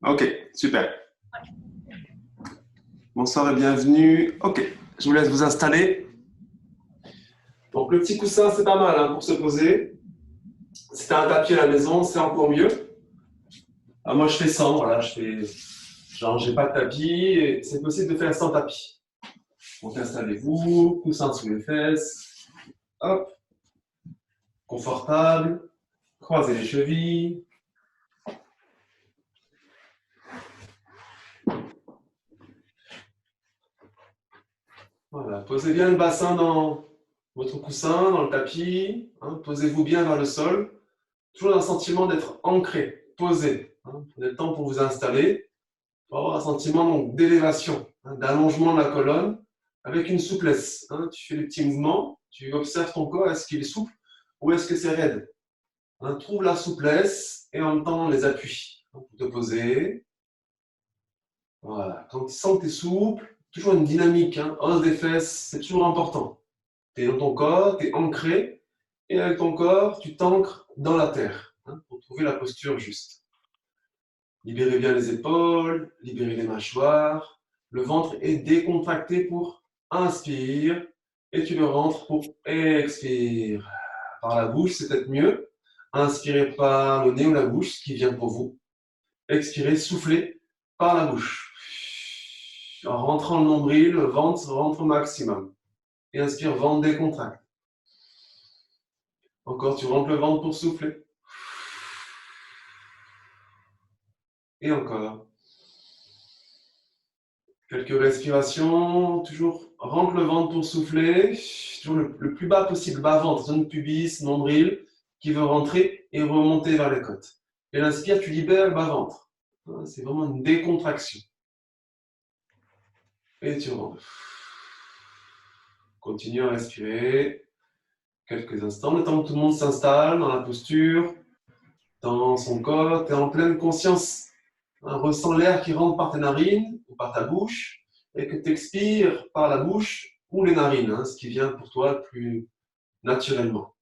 Ok, super. Bonsoir et bienvenue. Ok, je vous laisse vous installer. Donc le petit coussin, c'est pas mal pour se poser. Si tu as un tapis à la maison, c'est encore mieux. Moi, je fais sans, voilà, genre, j'ai pas de tapis, et c'est possible de faire sans tapis. Donc installez-vous, coussin sous les fesses, hop, confortable, croisez les chevilles. Voilà, posez bien le bassin dans votre coussin, dans le tapis, posez-vous bien vers le sol, toujours dans un sentiment d'être ancré, posé. Prenez le temps pour vous installer, pour avoir un sentiment d'élévation, d'allongement de la colonne, avec une souplesse. Tu fais des petits mouvements, tu observes ton corps, est-ce qu'il est souple ou est-ce que c'est raide? Trouve la souplesse et en même temps les appuis pour te poser. Voilà. Quand tu sens que tu es souple, toujours une dynamique, hausse des fesses, c'est toujours important. Tu es dans ton corps, tu es ancré, et avec ton corps, tu t'ancres dans la terre pour trouver la posture juste. Libérez bien les épaules, libérez les mâchoires. Le ventre est décontracté pour inspire, et tu le rentres pour expire. Par la bouche, c'est peut-être mieux. Inspirez par le nez ou la bouche, ce qui vient pour vous. Expirez, soufflez par la bouche. En rentrant le nombril, le ventre rentre au maximum. Et inspire, ventre décontracte. Encore, tu rentres le ventre pour souffler. Et encore. Quelques respirations. Toujours rentre le ventre pour souffler. Toujours le plus bas possible. Bas-ventre, zone pubis, nombril, qui veut rentrer et remonter vers les côtes. Et l'inspire, tu libères le bas-ventre. C'est vraiment une décontraction. Et tu rentres. Continue à respirer. Quelques instants, le temps que tout le monde s'installe dans la posture, dans son corps, tu es en pleine conscience. Ressens l'air qui rentre par tes narines ou par ta bouche et que tu expires par la bouche ou les narines, ce qui vient pour toi plus naturellement.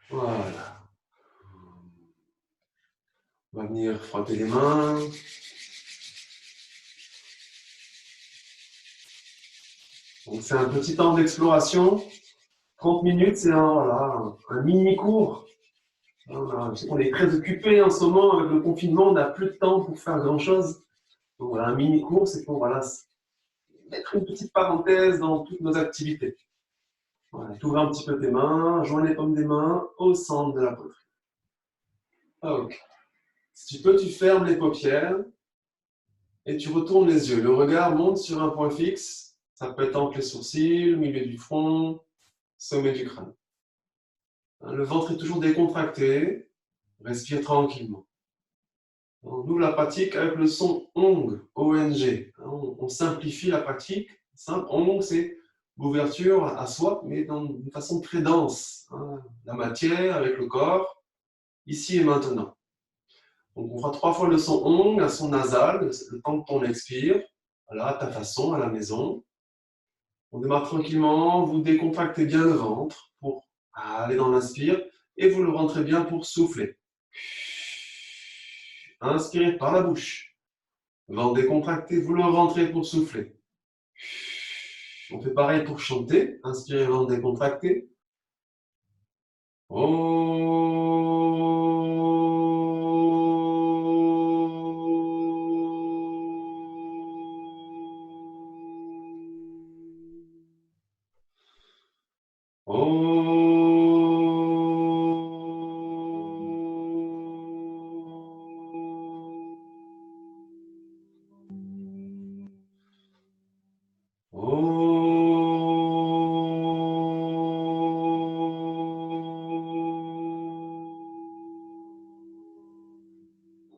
Voilà. On va venir frotter les mains. Donc c'est un petit temps d'exploration. 30 minutes, c'est un mini-cours. On est très occupé en ce moment avec le confinement, on n'a plus de temps pour faire grand-chose. Donc voilà, un mini-cours, c'est pour mettre une petite parenthèse dans toutes nos activités. Voilà, tu ouvres un petit peu tes mains, joins les paumes des mains au centre de la poitrine. Ok. Si tu peux, tu fermes les paupières et tu retournes les yeux. Le regard monte sur un point fixe. Ça peut être entre les sourcils, milieu du front, sommet du crâne. Le ventre est toujours décontracté. Respire tranquillement. On ouvre la pratique avec le son ONG, O-N-G. On simplifie la pratique. Simple, ONG, c'est l'ouverture à soi, mais d'une façon très dense. La matière avec le corps, ici et maintenant. Donc on fera 3 fois le son ONG, un son nasal, le temps qu'on expire. Voilà, à ta façon, à la maison. On démarre tranquillement, vous décontractez bien le ventre pour aller dans l'inspire et vous le rentrez bien pour souffler. Inspirez par la bouche. Ventre décontracté, vous le rentrez pour souffler. On fait pareil pour chanter. Inspirez, ventre décontracté.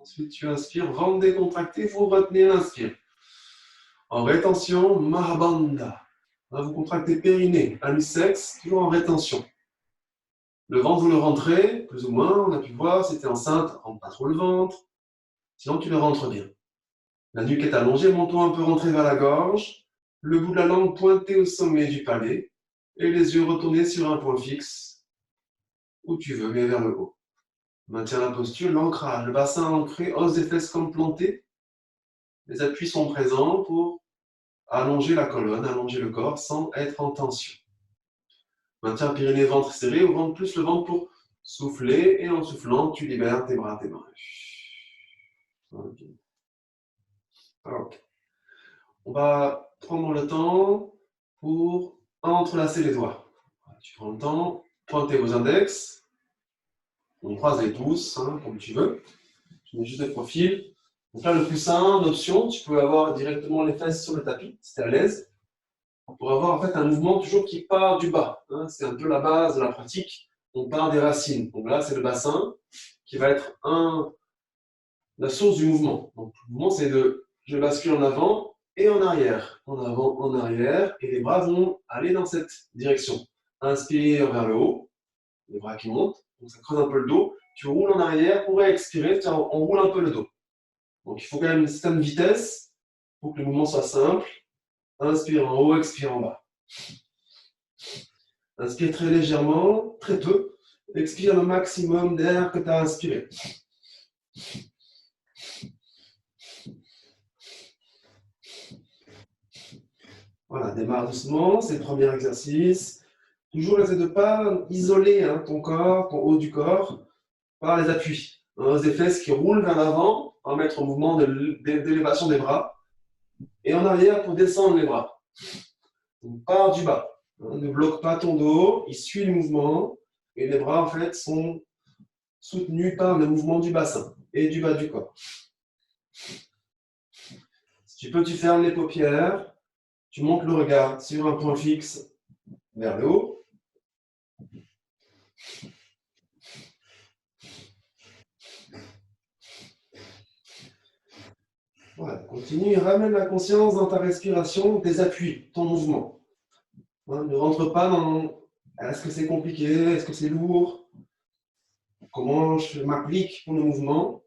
Ensuite, tu inspires, ventre décontracté, vous retenez l'inspire. En rétention, Mahabandha. Là, vous contractez périnée, anus sexe, toujours en rétention. Le ventre, vous le rentrez, plus ou moins, on a pu voir, si tu es enceinte, rentre pas trop le ventre. Sinon, tu le rentres bien. La nuque est allongée, menton un peu rentré vers la gorge, le bout de la langue pointé au sommet du palais, et les yeux retournés sur un point fixe, où tu veux, mais vers le haut. Maintiens la posture, l'ancrage, le bassin ancré, os des fesses comme planté. Les appuis sont présents pour allonger la colonne, allonger le corps sans être en tension. Maintiens périnée, ventre serré, ouvre plus le ventre pour souffler et en soufflant, tu libères tes bras, tes mains. Okay. Okay. On va prendre le temps pour entrelacer les doigts. Tu prends le temps, pointez vos index, on croise les pouces, comme tu veux. Je mets juste le profil. Donc là, le plus simple, l'option, tu peux avoir directement les fesses sur le tapis, si tu es à l'aise, pour avoir en fait un mouvement toujours qui part du bas. C'est un peu la base de la pratique. On part des racines. Donc là, c'est le bassin qui va être la source du mouvement. Donc le mouvement, c'est je bascule en avant et en arrière. En avant, en arrière, et les bras vont aller dans cette direction. Inspire vers le haut, les bras qui montent, donc ça creuse un peu le dos. Tu roules en arrière pour expirer, on roule un peu le dos. Donc il faut quand même une certaine vitesse pour que le mouvement soit simple. Inspire en haut, expire en bas. Inspire très légèrement, très peu. Expire le maximum d'air que tu as inspiré. Voilà, démarre doucement, c'est le premier exercice. Toujours essaie de ne pas isoler ton corps, ton haut du corps, par les appuis. Les fesses qui roulent vers l'avant, on va mettre au mouvement d'élévation des bras. Et en arrière pour descendre les bras. Donc, part du bas. Ne bloque pas ton dos, il suit le mouvement. Et les bras, en fait, sont soutenus par le mouvement du bassin et du bas du corps. Si tu peux, tu fermes les paupières. Tu montes le regard sur un point fixe vers le haut. Voilà, continue et ramène la conscience dans ta respiration, tes appuis, ton mouvement. Ne rentre pas dans est-ce que c'est compliqué, est-ce que c'est lourd, comment je m'applique pour le mouvement.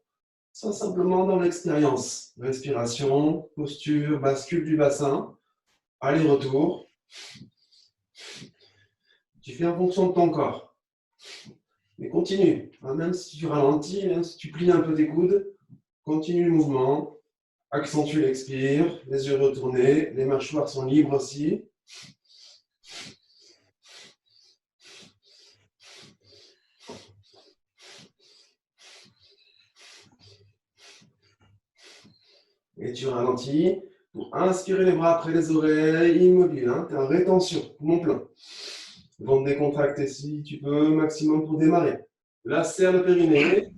Sois simplement dans l'expérience. Respiration, posture, bascule du bassin, aller-retour. Tu fais en fonction de ton corps. Mais continue. Même si tu ralentis, même si tu plies un peu tes coudes, continue le mouvement. Accentue l'expire, les yeux retournés, les mâchoires sont libres aussi. Et tu ralentis pour inspirer les bras après les oreilles, immobile. Tu es en rétention, poumon plein. Ventre décontracté si tu peux, maximum pour démarrer. Là, serre le périnée.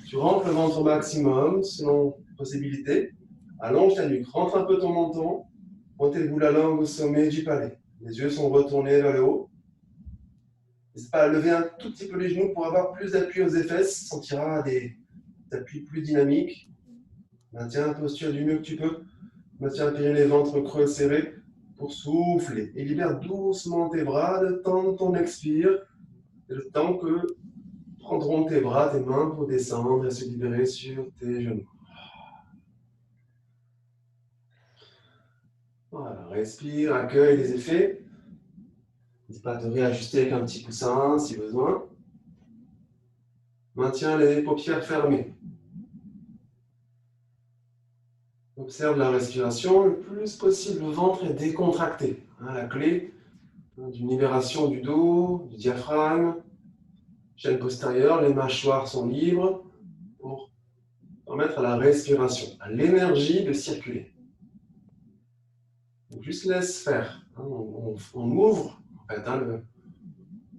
Tu rentres le ventre au maximum, selon possibilité. Allonge ta nuque, rentre un peu ton menton. Montez le bout de la langue au sommet du palais. Les yeux sont retournés vers le haut. N'hésite pas à lever un tout petit peu les genoux pour avoir plus d'appui aux fesses. Sentira des appuis plus dynamiques. Maintiens la posture du mieux que tu peux. Maintiens le périnée, ventre creux serré pour souffler. Et libère doucement tes bras, le temps de ton expire. Et le temps que prendront tes bras, tes mains pour descendre et se libérer sur tes genoux. Voilà, respire, accueille les effets. N'hésite pas à te réajuster avec un petit coussin si besoin. Maintiens les paupières fermées. Observe la respiration, le plus possible, le ventre est décontracté. La clé d'une libération du dos, du diaphragme, chaîne postérieure, les mâchoires sont libres pour permettre à la respiration, à l'énergie de circuler. Donc juste laisse faire. On ouvre en fait,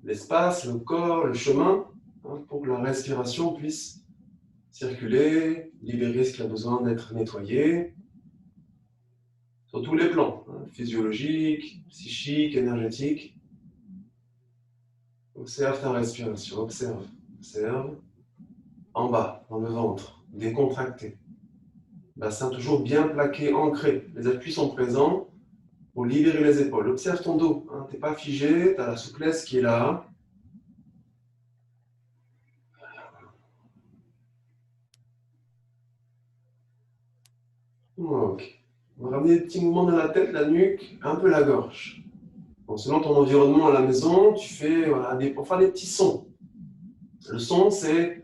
l'espace, le corps, le chemin pour que la respiration puisse circuler, libérer ce qui a besoin d'être nettoyé sur tous les plans, physiologique, psychique, énergétique. Observe ta respiration, observe. En bas, dans le ventre, décontracté. Bassin toujours bien plaqué, ancré. Les appuis sont présents pour libérer les épaules. Observe ton dos. Tu n'es pas figé, tu as la souplesse qui est là. Ok. On va ramener des petits mouvements dans la tête, la nuque, un peu la gorge. Bon, selon ton environnement à la maison, tu fais pour faire des petits sons. Le son, c'est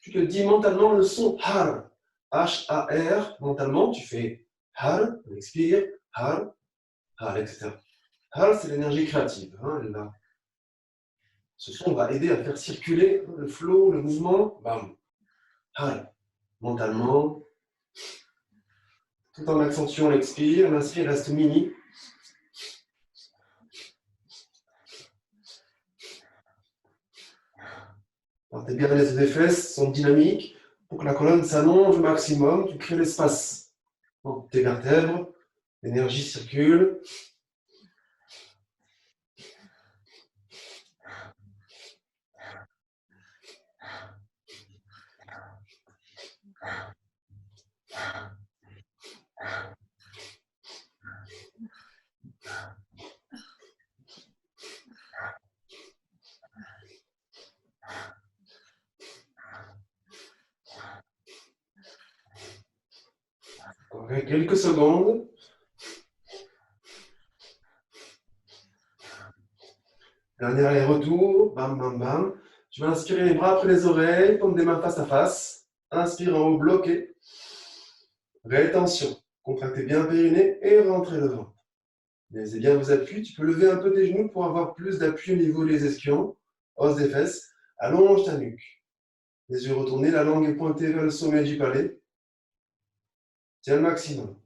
Tu te dis mentalement le son har. H-A-R. Mentalement, tu fais har, on expire, har, har, etc. Har, c'est l'énergie créative. Hein, ce son va aider à faire circuler le flow, le mouvement. Bam. Har. Mentalement, tout en accentuant l'expire. L'inspire reste mini. Tes bien les fesses sont dynamiques. Pour que la colonne s'allonge au maximum, tu crées l'espace entre tes vertèbres. L'énergie circule. Encore quelques secondes. Dernier aller-retour. Bam, bam, bam. Tu vas inspirer les bras après les oreilles, tendre des mains face à face. Inspire en haut, bloqué. Rétention. Contractez bien le périnée et rentrez le ventre. Laissez bien vos appuis. Tu peux lever un peu tes genoux pour avoir plus d'appui au niveau des ischions. Os des fesses. Allonge ta nuque. Les yeux retournés, la langue est pointée vers le sommet du palais. Tiens le maximum.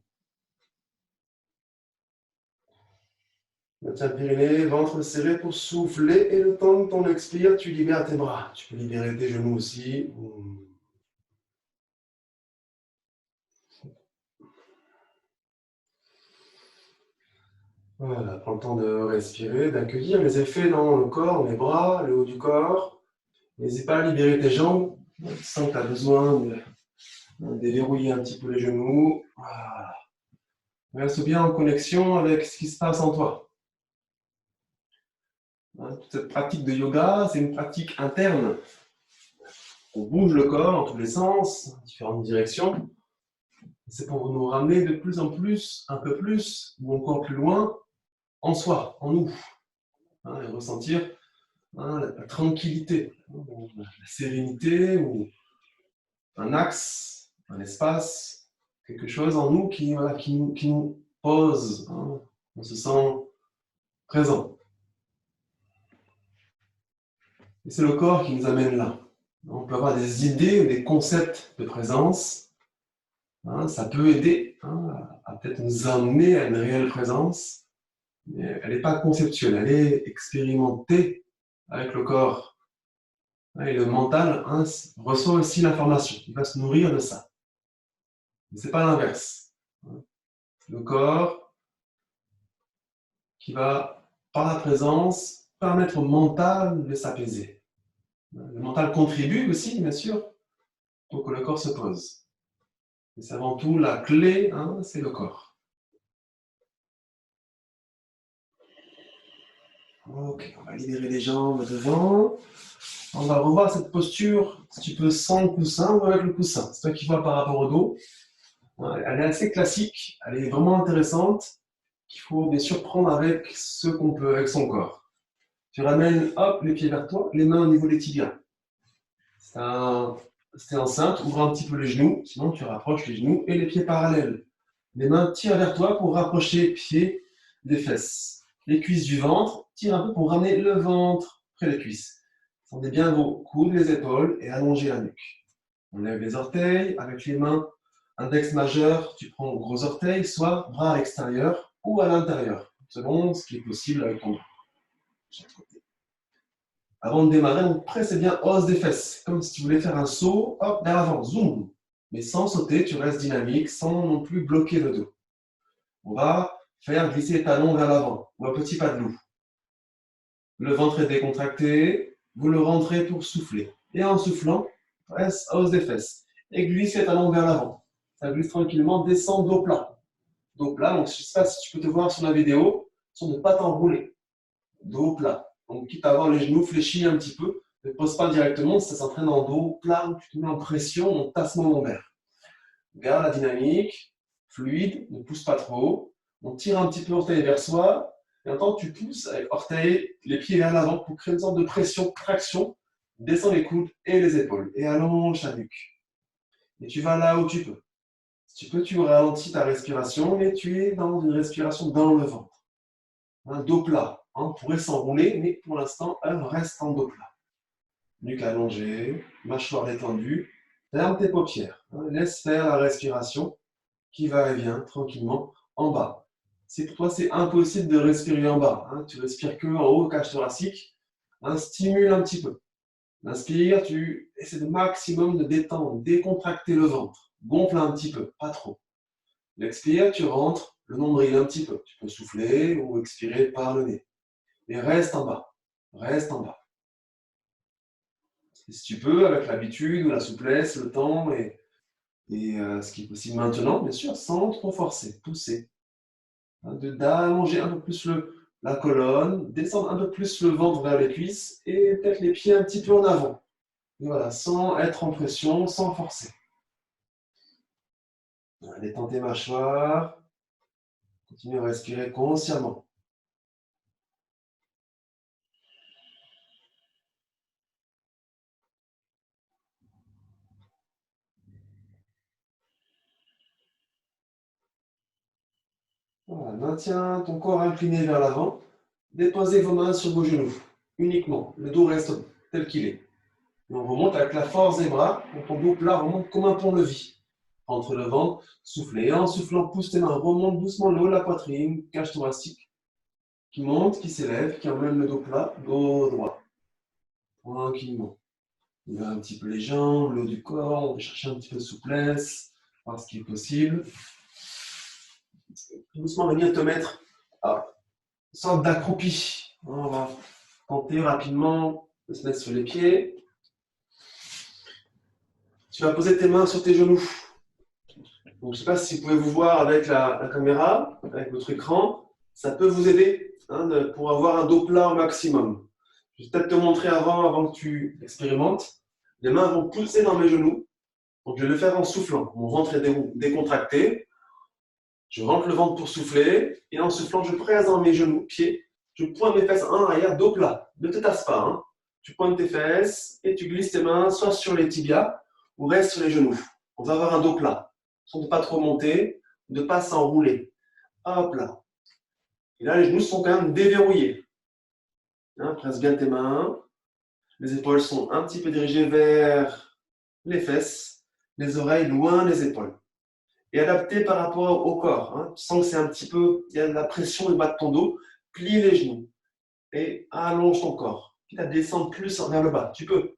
Tiens le périnée, ventre serré pour souffler et le temps que ton expire, tu libères tes bras. Tu peux libérer tes genoux aussi. Voilà, prends le temps de respirer, d'accueillir les effets dans le corps, les bras, le haut du corps. N'hésite pas à libérer tes jambes. Tu sens que tu as besoin de déverrouiller un petit peu les genoux. Voilà. Reste bien en connexion avec ce qui se passe en toi. Toute cette pratique de yoga, c'est une pratique interne. On bouge le corps dans tous les sens, dans différentes directions. C'est pour nous ramener de plus en plus, un peu plus, ou encore plus loin, en soi, en nous. Et ressentir la tranquillité, la sérénité, ou un axe, un espace, quelque chose en nous qui nous pose. On se sent présent. Et c'est le corps qui nous amène là. On peut avoir des idées ou des concepts de présence. Ça peut aider à peut-être nous amener à une réelle présence. Mais elle n'est pas conceptuelle, elle est expérimentée avec le corps. Et le mental reçoit aussi l'information. Il va se nourrir de ça. Mais ce n'est pas l'inverse. Le corps qui va, par la présence, permettre au mental de s'apaiser. Le mental contribue aussi, bien sûr, pour que le corps se pose. Mais c'est avant tout la clé, c'est le corps. Ok, on va libérer les jambes devant. On va revoir cette posture, si tu peux, sans le coussin ou avec le coussin. C'est toi qui vois par rapport au dos. Elle est assez classique, elle est vraiment intéressante. Il faut bien sûr prendre avec ce qu'on peut, avec son corps. Tu ramènes, hop, les pieds vers toi, les mains au niveau des tibias. Si t'es enceinte, ouvre un petit peu les genoux, sinon tu rapproches les genoux et les pieds parallèles. Les mains tirent vers toi pour rapprocher les pieds des fesses. Les cuisses du ventre, tire un peu pour ramener le ventre près des cuisses. Tendez bien vos coudes, les épaules et allongez la nuque. On lève les orteils avec les mains. Index majeur, tu prends gros orteil, soit bras à l'extérieur ou à l'intérieur, selon ce qui est possible avec ton bras. Avant de démarrer, on presse bien os des fesses, comme si tu voulais faire un saut, hop, vers l'avant, zoom. Mais sans sauter, tu restes dynamique, sans non plus bloquer le dos. On va faire glisser les talons vers l'avant, ou un petit pas de loup. Le ventre est décontracté, vous le rentrez pour souffler. Et en soufflant, presse os des fesses. Et glisse les talons vers l'avant. Ça glisse tranquillement, descend dos plat. Dos plat, donc je ne sais pas si tu peux te voir sur la vidéo, sont de ne pas t'enrouler. Dos plat. Donc quitte à avoir les genoux fléchis un petit peu, ne pose pas directement, ça s'entraîne en dos plat, tu te mets en pression, en tassement lombaire. Garde la dynamique, fluide, ne pousse pas trop. On tire un petit peu l'orteil vers soi, et en temps tu pousses avec orteil, les pieds vers l'avant pour créer une sorte de pression, traction, Descends les coudes et les épaules. Et allonge ta nuque. Et tu vas là où tu peux. Si tu peux, tu ralentis ta respiration, mais tu es dans une respiration dans le ventre. Un dos plat. On pourrait s'enrouler, mais pour l'instant, elle reste en dos plat. Nuque allongée, mâchoire détendue. Ferme tes paupières. Laisse faire la respiration qui va et vient tranquillement en bas. Si pour toi, c'est impossible de respirer en bas. Tu respires que en haut, cage thoracique. Stimule un petit peu. Inspire, tu essaies de maximum de détendre, décontracter le ventre. Gonfle un petit peu, pas trop. L'expire, tu rentres le nombril un petit peu. Tu peux souffler ou expirer par le nez. Et reste en bas. Reste en bas. Et si tu peux, avec l'habitude ou la souplesse, le temps et ce qui est possible maintenant, bien sûr, sans trop forcer, pousser. D'allonger un peu plus la colonne, descendre un peu plus le ventre vers les cuisses et peut-être les pieds un petit peu en avant. Et voilà, sans être en pression, sans forcer. Détends tes mâchoires. Continue à respirer consciemment. Voilà, maintiens ton corps incliné vers l'avant. Déposez vos mains sur vos genoux, uniquement. Le dos reste tel qu'il est. Et on remonte avec la force des bras. Donc ton dos plat remonte comme un pont-levis. Entre le ventre, soufflez. Et en soufflant, pousse tes mains. Remonte doucement le haut de la poitrine, cage thoracique, qui monte, qui s'élève, qui emmène le dos plat, dos droit. Tranquillement. On ouvre un petit peu les jambes, le haut du corps. On va chercher un petit peu de souplesse, voir ce qui est possible. Doucement venir te mettre à une sorte d'accroupi. On va tenter rapidement de se mettre sur les pieds. Tu vas poser tes mains sur tes genoux. Donc, je ne sais pas si vous pouvez vous voir avec la caméra, avec votre écran. Ça peut vous aider pour avoir un dos plat au maximum. Je vais peut-être te montrer avant que tu expérimentes. Les mains vont pousser dans mes genoux. Donc, je vais le faire en soufflant. Mon ventre est décontracté. Je rentre le ventre pour souffler. Et en soufflant, je presse dans mes genoux, pieds. Je pointe mes fesses en arrière, dos plat. Ne te tasse pas. Tu pointes tes fesses et tu glisses tes mains soit sur les tibias ou reste sur les genoux. On va avoir un dos plat. De ne pas trop monter, de ne pas s'enrouler. Hop là. Et là, les genoux sont quand même déverrouillés. Presse bien tes mains. Les épaules sont un petit peu dirigées vers les fesses. Les oreilles loin des épaules. Et adapté par rapport au corps. Tu sens que c'est un petit peu, il y a de la pression au bas de ton dos. Plie les genoux et allonge ton corps. Quitte à descendre plus vers le bas. Tu peux.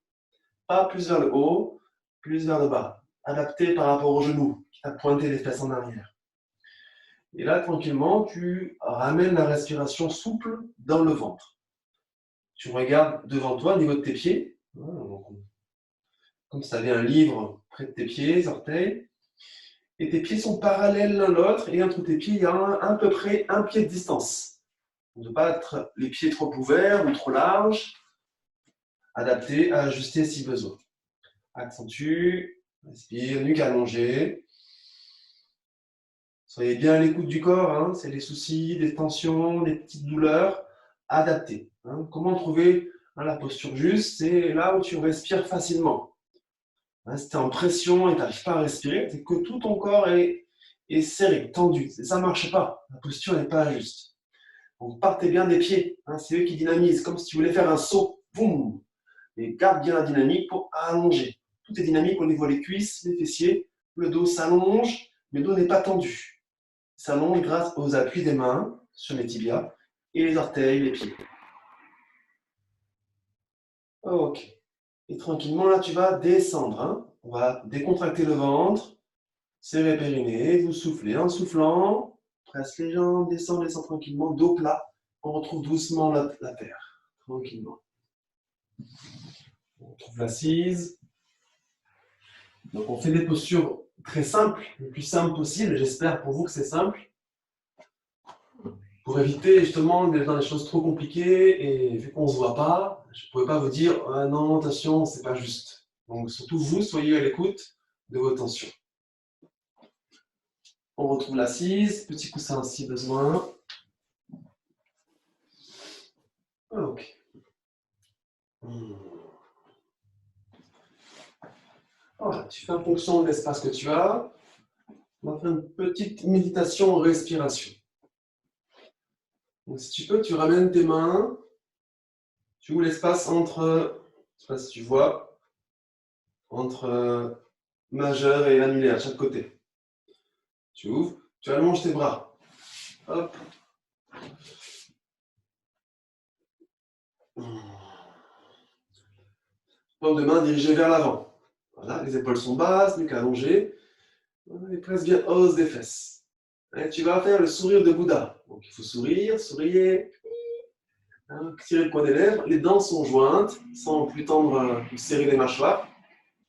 Pas plus vers le haut, plus vers le bas. Adapté par rapport aux genoux. Quitte à pointer les fesses en arrière. Et là, tranquillement, tu ramènes la respiration souple dans le ventre. Tu regardes devant toi, au niveau de tes pieds. Comme si tu avais un livre près de tes pieds, orteils. Et tes pieds sont parallèles l'un l'autre. Et entre tes pieds, il y a à peu près un pied de distance. Ne pas être les pieds trop ouverts ou trop larges. Adapté à ajuster si besoin. Accentue. Respire, nuque allongée. Soyez bien à l'écoute du corps, c'est des soucis, des tensions, des petites douleurs, adaptées. Comment trouver la posture juste? C'est là où tu respires facilement. Si tu es en pression et tu n'arrives pas à respirer, c'est que tout ton corps est serré, tendu. Ça ne marche pas, la posture n'est pas juste. Donc partez bien des pieds, c'est eux qui dynamisent, comme si tu voulais faire un saut. Boum. Et garde bien la dynamique pour allonger. Tout est dynamique au niveau des cuisses, des fessiers, le dos s'allonge, mais le dos n'est pas tendu. S'allonge grâce aux appuis des mains sur les tibias et les orteils, les pieds. Ok. Et tranquillement, là, tu vas descendre. On va décontracter le ventre, serrer le périnée, vous soufflez. En soufflant, presse les jambes, descend tranquillement, dos plat. On retrouve doucement la terre, tranquillement. On retrouve l'assise. Donc, on fait des postures très simples, le plus simple possible. J'espère pour vous que c'est simple. Pour éviter justement d'être dans des choses trop compliquées et vu qu'on ne se voit pas, je ne pouvais pas vous dire ah non, attention, c'est pas juste. Donc surtout vous, soyez à l'écoute de vos tensions. On retrouve l'assise, petit coussin si besoin. Ok. Voilà, tu fais en fonction de l'espace que tu as. On va faire une petite méditation en respiration. Donc, si tu peux, tu ramènes tes mains. Tu ouvres l'espace entre, je ne sais pas si tu vois, entre majeur et annulaire, chaque côté. Tu ouvres, tu allonges tes bras. Hop. Paume de main dirigée vers l'avant. Voilà, les épaules sont basses, mais qu'allongées. Et presse bien hausse des fesses. Et tu vas faire le sourire de Bouddha. Donc il faut sourire, sourire. Hein, tirer le coin des lèvres. Les dents sont jointes, sans plus tendre ou serrer les mâchoires.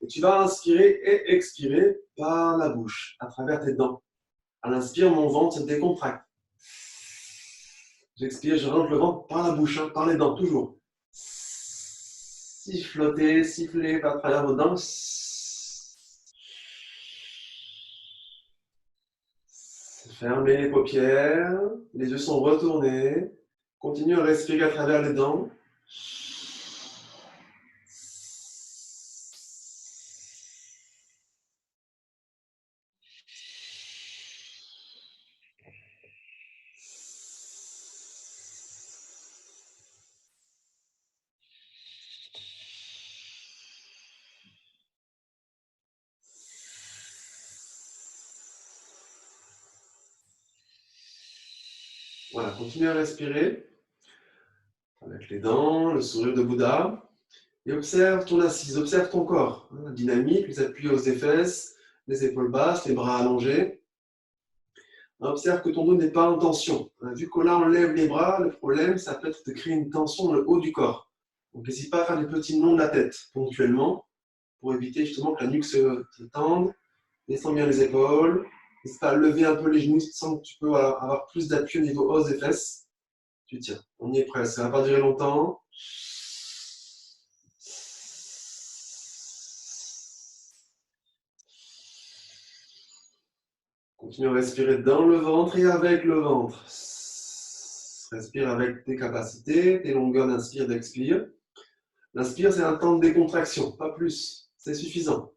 Et tu vas inspirer et expirer par la bouche, à travers tes dents. À l'inspire, mon ventre se décontracte. J'expire, je rentre le ventre par la bouche, hein, par les dents, toujours. Siffloter, siffler à travers vos dents. Fermez les paupières, les yeux sont retournés. Continue à respirer à travers les dents. Voilà, continue à respirer avec les dents, le sourire de Bouddha. Et observe ton assise, observe ton corps. La dynamique, les appuis hausses des fesses, les épaules basses, les bras allongés. Observe que ton dos n'est pas en tension. Vu que là, on lève les bras, le problème, ça peut être de créer une tension dans le haut du corps. Donc, n'hésite pas à faire des petits nœuds de la tête ponctuellement pour éviter justement que la nuque se tende. Descends bien les épaules. N'hésite pas à lever un peu les genoux si tu sens que tu peux avoir plus d'appui au niveau hausse des fesses. Tu tiens. On y est presque. Ça ne va pas durer longtemps. Continue à respirer dans le ventre et avec le ventre. Respire avec tes capacités, tes longueurs d'inspire, d'expire. L'inspire, c'est un temps de décontraction, pas plus. C'est suffisant.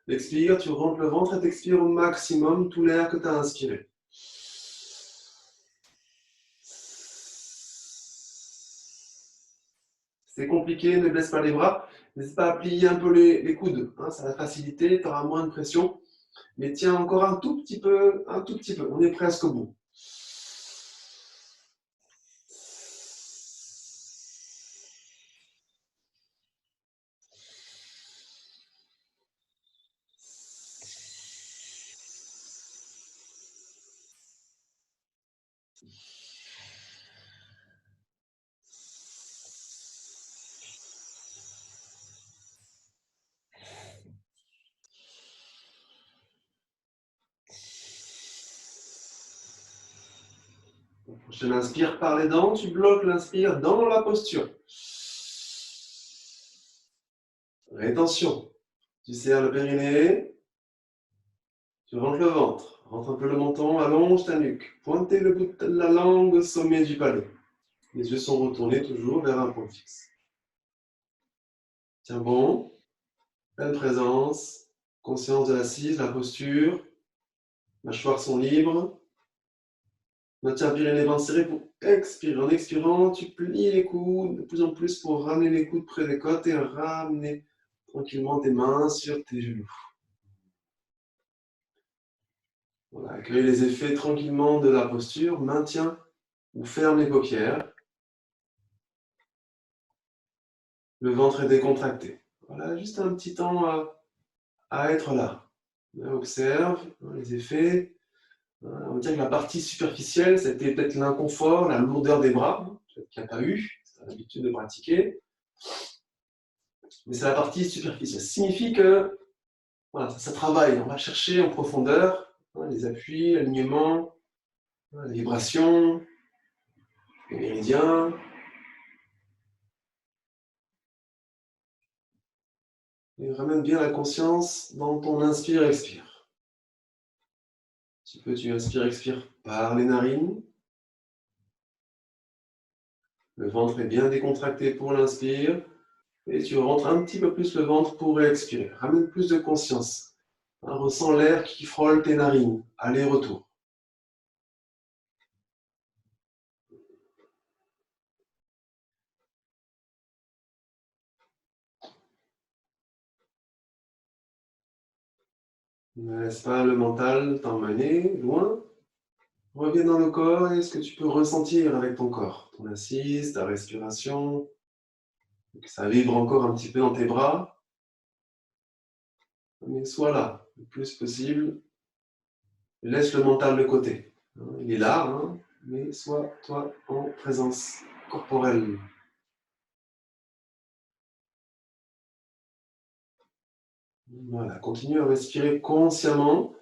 L'expire, tu rentres le ventre et t'expires au maximum tout l'air que tu as inspiré. C'est compliqué, ne baisse pas les bras. N'hésite pas à plier un peu les coudes. Hein, ça va faciliter, tu auras moins de pression. Mais tiens encore un tout petit peu, un tout petit peu. On est presque au bout. Prochaine inspire par les dents, tu bloques l'inspire dans la posture. Rétention. Tu serres le périnée, tu rentres le ventre, rentre un peu le menton, allonge ta nuque. Pointez le bout de la langue au sommet du palais. Les yeux sont retournés toujours vers un point fixe. Tiens bon, pleine présence, conscience de l'assise, la posture, mâchoires sont libres. Maintiens bien les mains serrées pour expirer. En expirant, tu plies les coudes de plus en plus pour ramener les coudes près des côtes et ramener tranquillement tes mains sur tes genoux. Voilà, accueille les effets tranquillement de la posture. Maintiens ou ferme les paupières. Le ventre est décontracté. Voilà, juste un petit temps à être là. Observe les effets. On va dire que la partie superficielle, c'était peut-être l'inconfort, la lourdeur des bras, peut-être qu'il n'y a pas eu, c'est l'habitude de pratiquer. Mais c'est la partie superficielle. Ça signifie que voilà, ça travaille. On va chercher en profondeur les appuis, l'alignement, les vibrations, les méridiens. Et ramène bien la conscience dans ton inspire-expire. Tu peux, tu inspires-expires par les narines. Le ventre est bien décontracté pour l'inspire. Et tu rentres un petit peu plus le ventre pour expirer. Ramène plus de conscience. Ressens l'air qui frôle tes narines. Aller-retour. Ne laisse pas le mental t'emmener loin. Reviens dans le corps et ce que tu peux ressentir avec ton corps. Ton assise, ta respiration. Que ça vibre encore un petit peu dans tes bras. Mais sois là le plus possible. Laisse le mental de côté. Il est là, hein, mais sois toi en présence corporelle. Voilà, continue à respirer consciemment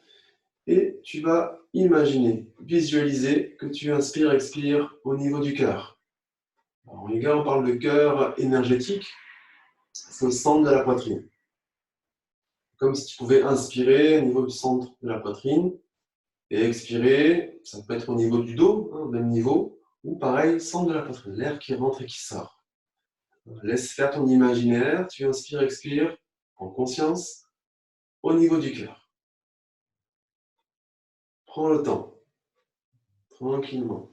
et tu vas imaginer, visualiser que tu inspires, expires au niveau du cœur. En yoga, on parle de cœur énergétique, c'est au centre de la poitrine. Comme si tu pouvais inspirer au niveau du centre de la poitrine et expirer, ça peut être au niveau du dos, hein, même niveau, ou pareil, centre de la poitrine, l'air qui rentre et qui sort. Laisse faire ton imaginaire, tu inspires, expires en conscience au niveau du cœur. Prends le temps, tranquillement.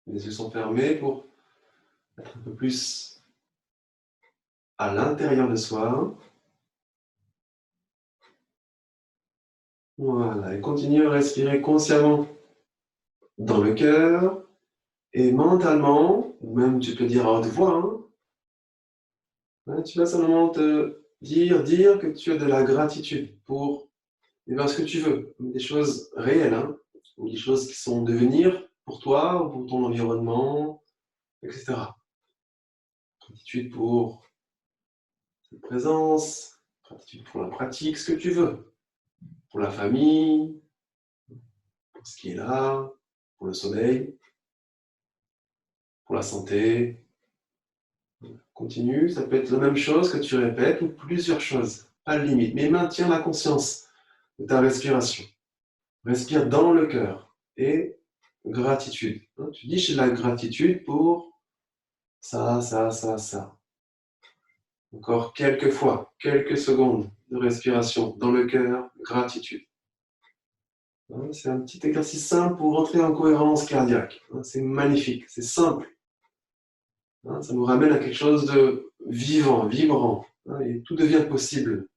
Les yeux sont fermés pour être un peu plus à l'intérieur de soi. Voilà, et continue à respirer consciemment dans le cœur et mentalement, ou même tu peux dire à haute voix, hein, tu vas simplement te dire que tu as de la gratitude pour ce que tu veux, des choses réelles, hein, ou des choses qui sont devenir pour toi, ou pour ton environnement, etc. Gratitude pour cette présence, gratitude pour la pratique, ce que tu veux, pour la famille, pour ce qui est là, pour le sommeil, pour la santé. Continue, ça peut être la même chose que tu répètes ou plusieurs choses, pas de limite, mais maintiens la conscience de ta respiration. Respire dans le cœur et gratitude. Tu dis j'ai de la gratitude pour ça, ça, ça, ça. Encore quelques fois, quelques secondes de respiration dans le cœur, gratitude. C'est un petit exercice simple pour rentrer en cohérence cardiaque. C'est magnifique, c'est simple. Ça nous ramène à quelque chose de vivant, vibrant. Et tout devient possible.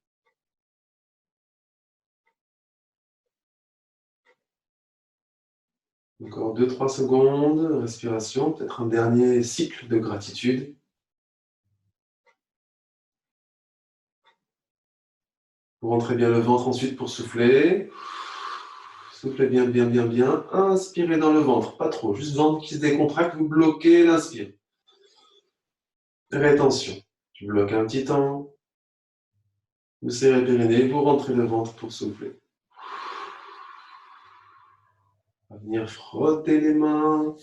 Encore 2-3 secondes, respiration, peut-être un dernier cycle de gratitude. Vous rentrez bien le ventre ensuite pour souffler. Soufflez bien, bien, bien, bien. Inspirez dans le ventre, pas trop, juste le ventre qui se décontracte, vous bloquez l'inspire. Rétention. Tu bloques un petit temps. Vous serrez les périnées, vous rentrez le ventre pour souffler. On va venir frotter les mains.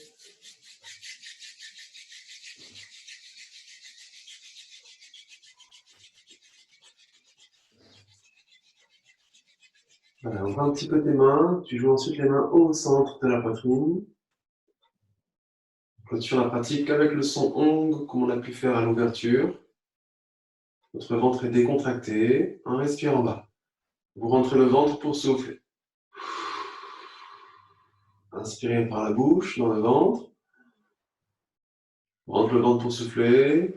Voilà, ouvre un petit peu tes mains. Tu joues ensuite les mains au centre de la poitrine. Clôture la pratique avec le son ong, comme on a pu faire à l'ouverture. Votre ventre est décontracté. Un respire en bas. Vous rentrez le ventre pour souffler. Inspirez par la bouche, dans le ventre. Rentre le ventre pour souffler.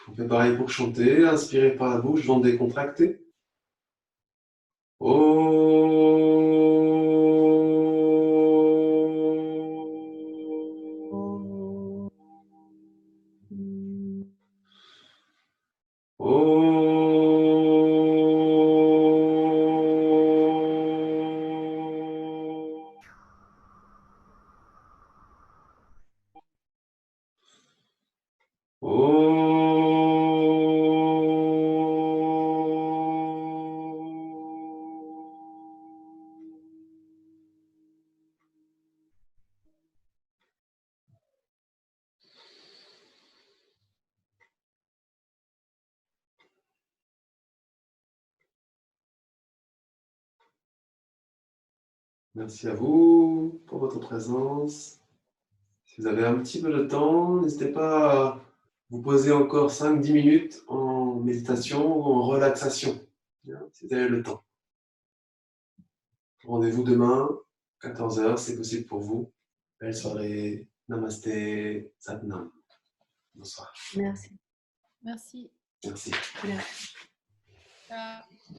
On fait pareil pour chanter. Inspirez par la bouche, ventre décontracté. Merci à vous pour votre présence. Si vous avez un petit peu de temps, n'hésitez pas à vous poser encore 5-10 minutes en méditation ou en relaxation, si vous avez le temps. Rendez-vous demain, 14 h, c'est possible pour vous. Belle soirée. Namasté, Satnam. Bonsoir. Merci. Merci. Merci. Merci. Ciao.